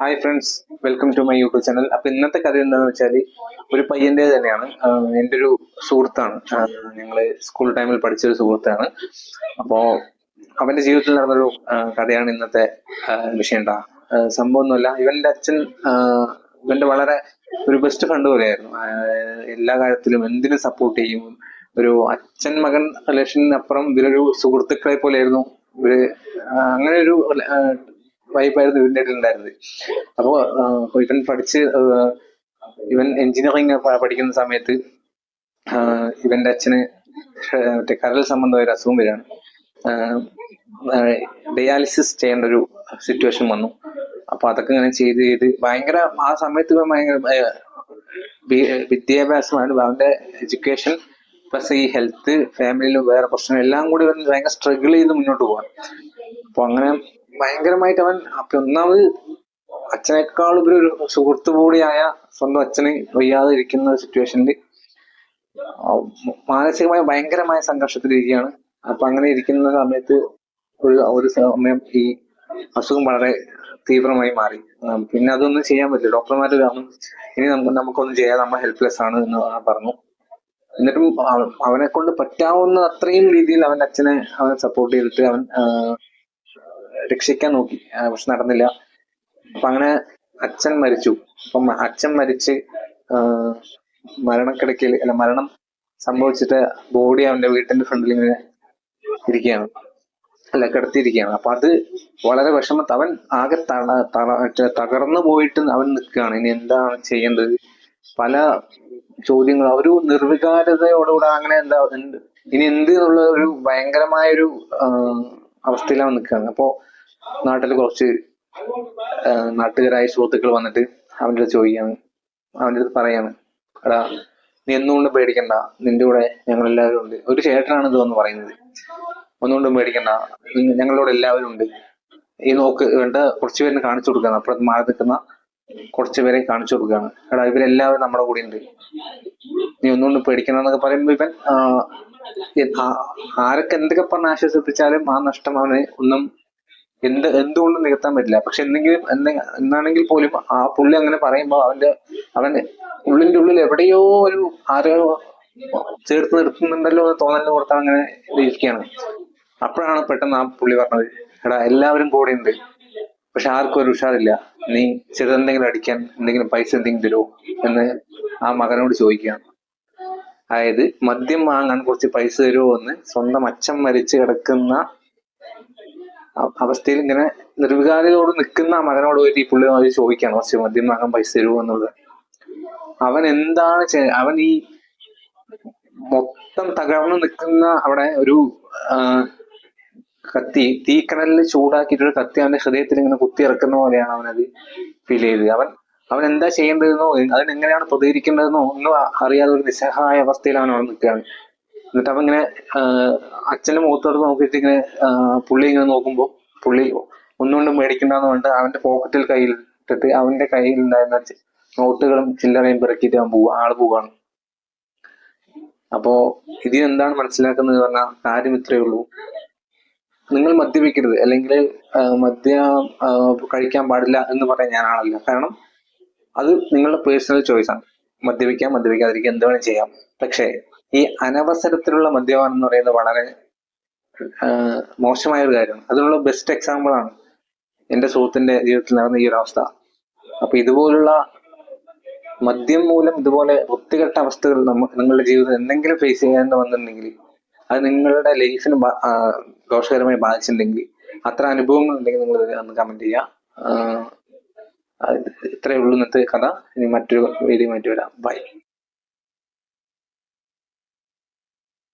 Hi friends, welcome to my YouTube channel. അപ്പൊ ഇന്നത്തെ കഥ എന്താണെന്ന് വെച്ചാൽ ഒരു പയ്യന്റെ തന്നെയാണ്. എൻ്റെ ഒരു സുഹൃത്താണ്. ഞങ്ങള് സ്കൂൾ ടൈമിൽ പഠിച്ച ഒരു സുഹൃത്താണ്. അപ്പോ അവന്റെ ജീവിതത്തിൽ നടന്നൊരു കഥയാണ് ഇന്നത്തെ വിഷയം. സംഭവമൊന്നുമല്ല, ഇവന്റെ അച്ഛൻ ഇവന്റെ വളരെ ഒരു ബെസ്റ്റ് ഫ്രണ്ട് പോലെയായിരുന്നു. എല്ലാ കാര്യത്തിലും എന്തിനും സപ്പോർട്ട് ചെയ്യും. ഒരു അച്ഛൻ മകൻ റിലേഷനപ്പുറം ഇവരൊരു സുഹൃത്തുക്കളെ പോലെയായിരുന്നു. ഇവര് അങ്ങനെ ഒരു വൈബായിരുന്നു ഇവന്റെ ഇടയിൽ ഉണ്ടായിരുന്നത്. അപ്പോ ഇവൻ ഇവൻ എഞ്ചിനീയറിംഗ് പഠിക്കുന്ന സമയത്ത് ഇവന്റെ അച്ഛന് മറ്റേ കരൾ സംബന്ധമായ ഒരു അസുഖം വരികയാണ്. ഡയാലിസിസ് ചെയ്യേണ്ട ഒരു സിറ്റുവേഷൻ വന്നു. അപ്പൊ അതൊക്കെ ഇങ്ങനെ ചെയ്ത് ഭയങ്കര ആ സമയത്ത് ഭയങ്കര വിദ്യാഭ്യാസമാണ് അവന്റെ എഡ്യൂക്കേഷൻ പ്ലസ് ഈ ഹെൽത്ത്, ഫാമിലിയിൽ വേറെ പ്രശ്നം എല്ലാം കൂടി അവൻ ഭയങ്കര സ്ട്രഗിൾ ചെയ്ത് മുന്നോട്ട് പോകാൻ. അപ്പൊ അങ്ങനെ ഭയങ്കരമായിട്ട് അവൻ ഒന്നാമത് അച്ഛനേക്കാൾ ഒരു സുഹൃത്തു കൂടിയായ സ്വന്തം അച്ഛന് വയ്യാതെ ഇരിക്കുന്ന സിറ്റുവേഷനിൽ മാനസികമായ ഭയങ്കരമായ സംഘർഷത്തിലിരിക്കുകയാണ്. അപ്പൊ അങ്ങനെ ഇരിക്കുന്ന സമയത്ത് ഒരു സമയം ഈ അസുഖം വളരെ തീവ്രമായി മാറി. പിന്നെ അതൊന്നും ചെയ്യാൻ പറ്റില്ല. ഡോക്ടർമാർ പറഞ്ഞു ഇനി നമുക്കൊന്നും ചെയ്യാതെ നമ്മൾ ഹെൽപ്ലെസ് ആണ് എന്ന് പറഞ്ഞു. എന്നിട്ടും അവനെ കൊണ്ട് പറ്റാവുന്ന അത്രയും രീതിയിൽ അവന്റെ അച്ഛനെ സപ്പോർട്ട് ചെയ്തിട്ട് അവൻ രക്ഷിക്കാൻ നോക്കി. പക്ഷെ നടന്നില്ല. അപ്പൊ അങ്ങനെ അച്ഛൻ മരിച്ചു. അപ്പം അച്ഛൻ മരിച്ച് മരണക്കിടക്കയിൽ മരണം സംഭവിച്ചിട്ട് ബോഡി അവന്റെ വീട്ടിന്റെ ഫ്രണ്ടിൽ ഇങ്ങനെ ഇരിക്കുകയാണ്, കിടത്തിയിരിക്കുകയാണ്. അപ്പൊ അത് വളരെ അവൻ ആകെ തകർന്നു പോയിട്ട് അവൻ നിൽക്കുകയാണ്. ഇനി എന്താണ് ചെയ്യേണ്ടത്? പല ചോദ്യങ്ങൾ, ഒരു നിർവികാരതയോടുകൂടെ അങ്ങനെ ഇനി എന്ത് എന്നുള്ള ഒരു ഭയങ്കരമായ ഒരു അവസ്ഥയിലാണ് നിൽക്കുകയാണ്. അപ്പോ നാട്ടിൽ കുറച്ച് നാട്ടുകാരായ സുഹൃത്തുക്കൾ വന്നിട്ട് അവൻ്റെ അടുത്ത് ചോദിക്കുകയാണ്, അവൻ്റെ അടുത്ത് പറയാണ്, എടാ നീ എന്തുകൊണ്ടും പേടിക്കണ്ട, നിന്റെ കൂടെ ഞങ്ങളെല്ലാവരും ഉണ്ട്. ഒരു ചേട്ടനാണ് ഇതെന്ന് പറയുന്നത്. ഒന്നുകൊണ്ടും പേടിക്കണ്ട, ഞങ്ങളോട് എല്ലാവരും ഉണ്ട്. ഈ നോക്ക് വേണ്ട കുറച്ചു പേരിനെ കാണിച്ചു കൊടുക്കുകയാണ്. അപ്പുറത്ത് മാറി നിൽക്കുന്ന കുറച്ചു പേരെ കാണിച്ചു കൊടുക്കുകയാണ്. എടാ ഇവരെല്ലാവരും നമ്മുടെ കൂടെ ഉണ്ട്, നീ ഒന്നുകൊണ്ടും പേടിക്കണം എന്നൊക്കെ പറയുമ്പോൾ ഇവൻ ആരൊക്കെ എന്തൊക്കെ പറഞ്ഞ് ആശ്വസിപ്പിച്ചാലും ആ നഷ്ടം അവന് എന്തുകൊണ്ടും നികത്താൻ പറ്റില്ല. പക്ഷെ എന്നാണെങ്കിൽ പോലും ആ പുള്ളി അങ്ങനെ പറയുമ്പോൾ അവൻ ഉള്ളിന്റെ ഉള്ളിൽ എവിടെയോ ഒരു ആരോ ചേർത്ത് നിർത്തുന്നുണ്ടല്ലോ എന്ന് തോന്നലിന് കൊടുത്താൽ അങ്ങനെ ഇരിക്കുകയാണ്. അപ്പോഴാണ് പെട്ടെന്ന് ആ പുള്ളി പറഞ്ഞത്, എടാ എല്ലാവരും കൂടെ ഉണ്ട്, പക്ഷെ ആർക്കും ഒരു ഉഷാറില്ല. നീ ചെറുതെന്തെങ്കിലും അടിക്കാൻ എന്തെങ്കിലും പൈസ എന്തെങ്കിലും തരുമോ എന്ന് ആ മകനോട് ചോദിക്കുകയാണ്. അതായത് മദ്യം വാങ്ങാൻ കുറച്ച് പൈസ തരുമോ എന്ന് സ്വന്തം അച്ഛൻ മരിച്ചു കിടക്കുന്ന അവസ്ഥയിൽ ഇങ്ങനെ നിർവികാരതയോട് നിൽക്കുന്ന ആ മകനോട് പോയിട്ട് ഈ പുള്ളി ചോദിക്കുകയാണ്, കുറച്ച് മദ്യം വാങ്ങാൻ പൈസ തരുമോ എന്നുള്ളത്. അവൻ എന്താണ് അവൻ ഈ മൊത്തം തകർന്നു നിൽക്കുന്ന അവിടെ ഒരു കത്തി, തീക്കനലിൽ ചൂടാക്കിയിട്ടൊരു കത്തി അവന്റെ ഹൃദയത്തിൽ ഇങ്ങനെ കുത്തി ഇറക്കുന്ന പോലെയാണ് അവനത് ഫീൽ ചെയ്തത്. അവൻ എന്താ ചെയ്യേണ്ടതെന്നോ അതിനെങ്ങനെയാണ് പ്രതികരിക്കേണ്ടതെന്നോ ഒന്നും അറിയാതെ ഒരു നിസ്സഹായ അവസ്ഥയിൽ അവൻ അവിടെ നിൽക്കുകയാണ്. എന്നിട്ട് അവൻ ഇങ്ങനെ അച്ഛന്റെ മുഖത്തോട് നോക്കിയിട്ട് ഇങ്ങനെ പുള്ളി ഇങ്ങനെ നോക്കുമ്പോൾ പുള്ളി ഒന്നുകൊണ്ടും മേടിക്കണ്ടെന്ന് പറഞ്ഞിട്ട് അവന്റെ പോക്കറ്റിൽ കയ്യിലിട്ടിട്ട് അവന്റെ കയ്യിൽ ഉണ്ടായിരുന്ന നോട്ടുകളും ചില്ലറയും പിറക്കിയിട്ട് ആള് പോവാണ്. അപ്പോ ഇതിൽ എന്താണ് മനസ്സിലാക്കുന്നത് പറഞ്ഞാൽ കാര്യം ഇത്രയേ ഉള്ളൂ. നിങ്ങൾ മദ്യപിക്കരുത്, അല്ലെങ്കിൽ മദ്യം കഴിക്കാൻ പാടില്ല എന്ന് പറയാൻ ഞാൻ ആളല്ല. കാരണം അത് നിങ്ങളുടെ പേഴ്സണൽ ചോയ്സ് ആണ്. മദ്യപിക്കാതിരിക്കുക, എന്ത് വേണം ചെയ്യാം. പക്ഷേ ഈ അനവസരത്തിലുള്ള മദ്യപാനം എന്ന് പറയുന്നത് വളരെ മോശമായ ഒരു കാര്യമാണ്. അതിനുള്ള ബെസ്റ്റ് എക്സാമ്പിൾ ആണ് എൻ്റെ സുഹൃത്തിന്റെ ജീവിതത്തിൽ നടന്ന ഈ ഒരു അവസ്ഥ. അപ്പൊ ഇതുപോലുള്ള മദ്യം മൂലം ഇതുപോലെ വൃത്തികെട്ട അവസ്ഥകൾ നിങ്ങളുടെ ജീവിതത്തിൽ എന്തെങ്കിലും ഫേസ് ചെയ്യാൻ വന്നിട്ടുണ്ടെങ്കിൽ, അത് നിങ്ങളുടെ ലൈഫിന് ദോഷകരമായി ബാധിച്ചിട്ടുണ്ടെങ്കിൽ, അത്ര അനുഭവങ്ങൾ ഉണ്ടെങ്കിൽ നിങ്ങൾ ഒന്ന് കമന്റ് ചെയ്യുക. ഇത്രയേ ഉള്ളൂ ഇന്നത്തെ കഥ. ഇനി മറ്റൊരു വീഡിയോ ആയിട്ട് വരാം. ബൈ.